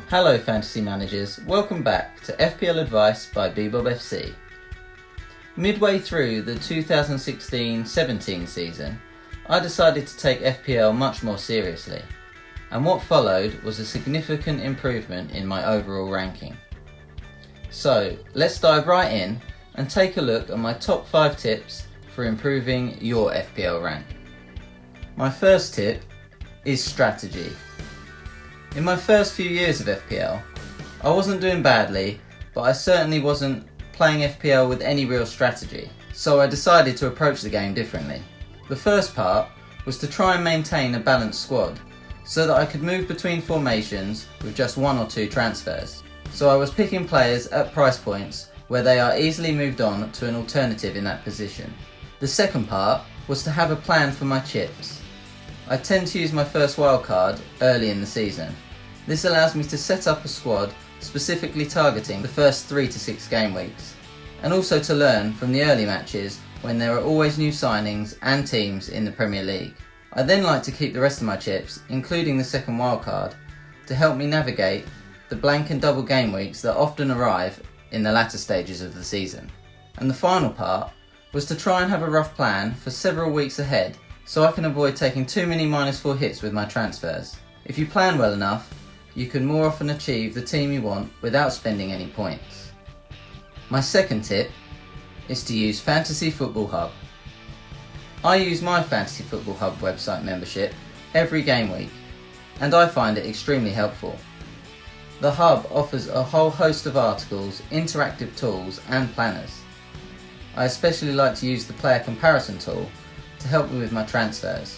Hello fantasy managers, welcome back to FPL Advice by BBobFC. Midway through the 2016-17 season, I decided to take FPL much more seriously, and what followed was a significant improvement in my overall ranking. So let's dive right in and take a look at my top 5 tips for improving your FPL rank. My first tip is strategy. In my first few years of FPL, I wasn't doing badly, but I certainly wasn't playing FPL with any real strategy, so I decided to approach the game differently. The first part was to try and maintain a balanced squad, so that I could move between formations with just 1 or 2 transfers. So I was picking players at price points where they are easily moved on to an alternative in that position. The second part was to have a plan for my chips. I tend to use my first wildcard early in the season. This allows me to set up a squad specifically targeting the first 3 to 6 game weeks, and also to learn from the early matches when there are always new signings and teams in the Premier League. I then like to keep the rest of my chips, including the second wildcard, to help me navigate the blank and double game weeks that often arrive in the latter stages of the season. And the final part was to try and have a rough plan for several weeks ahead, so I can avoid taking too many -4 hits with my transfers. If you plan well enough, you can more often achieve the team you want without spending any points. My second tip is to use Fantasy Football Hub. I use my Fantasy Football Hub website membership every game week, and I find it extremely helpful. The Hub offers a whole host of articles, interactive tools and planners. I especially like to use the player comparison tool to help me with my transfers.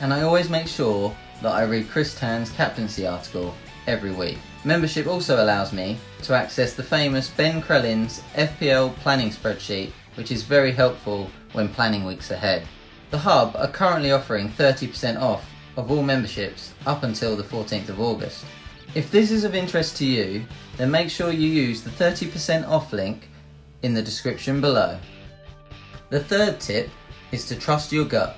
And I always make sure that I read Chris Tan's captaincy article every week. Membership also allows me to access the famous Ben Crellin's FPL planning spreadsheet, which is very helpful when planning weeks ahead. The Hub are currently offering 30% off of all memberships up until the 14th of August. If this is of interest to you, then make sure you use the 30% off link in the description below. The third tip is to trust your gut.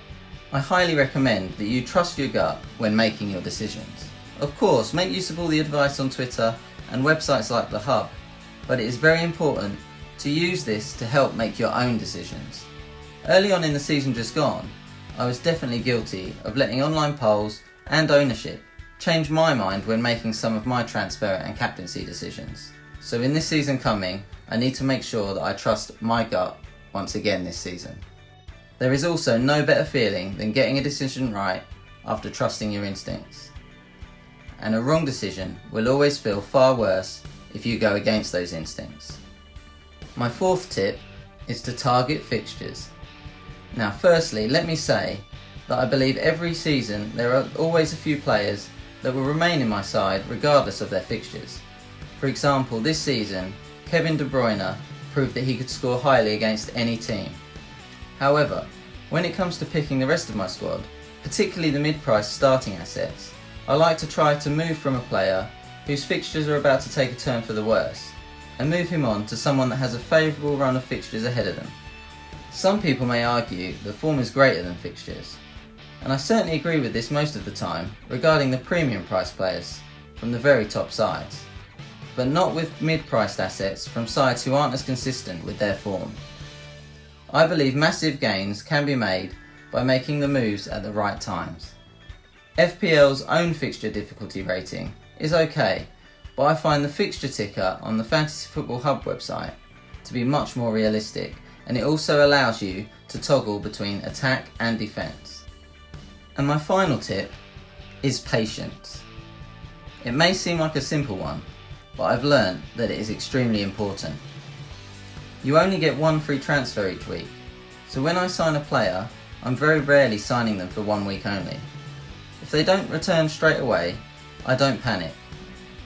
I highly recommend that you trust your gut when making your decisions. Of course, make use of all the advice on Twitter and websites like the Hub, but it is very important to use this to help make your own decisions. Early on in the season just gone, I was definitely guilty of letting online polls and ownership change my mind when making some of my transfer and captaincy decisions. So in this season coming, I need to make sure that I trust my gut once again this season. There is also no better feeling than getting a decision right after trusting your instincts. And a wrong decision will always feel far worse if you go against those instincts. My fourth tip is to target fixtures. Now firstly, let me say that I believe every season there are always a few players that will remain in my side regardless of their fixtures. For example, this season, Kevin De Bruyne proved that he could score highly against any team. However, when it comes to picking the rest of my squad, particularly the mid-price starting assets, I like to try to move from a player whose fixtures are about to take a turn for the worse, and move him on to someone that has a favourable run of fixtures ahead of them. Some people may argue that form is greater than fixtures, and I certainly agree with this most of the time regarding the premium price players from the very top sides, but not with mid-priced assets from sides who aren't as consistent with their form. I believe massive gains can be made by making the moves at the right times. FPL's own fixture difficulty rating is okay, but I find the fixture ticker on the Fantasy Football Hub website to be much more realistic, and it also allows you to toggle between attack and defence. And my final tip is patience. It may seem like a simple one, but I've learned that it is extremely important. You only get 1 free transfer each week, so when I sign a player, I'm very rarely signing them for 1 week only. If they don't return straight away, I don't panic.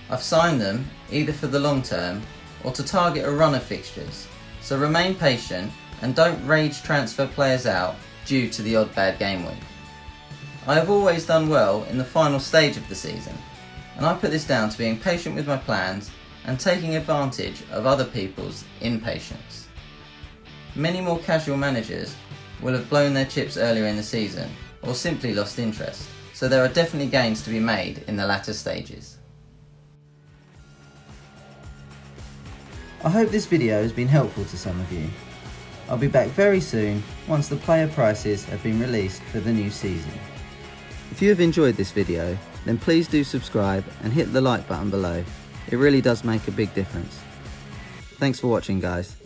I've signed them either for the long term or to target a run of fixtures, so remain patient and don't rage transfer players out due to the odd bad game week. I have always done well in the final stage of the season, and I put this down to being patient with my plans and taking advantage of other people's impatience. Many more casual managers will have blown their chips earlier in the season or simply lost interest, so there are definitely gains to be made in the latter stages. I hope this video has been helpful to some of you. I'll be back very soon once the player prices have been released for the new season. If you have enjoyed this video, then please do subscribe and hit the like button below. It really does make a big difference. Thanks for watching, guys.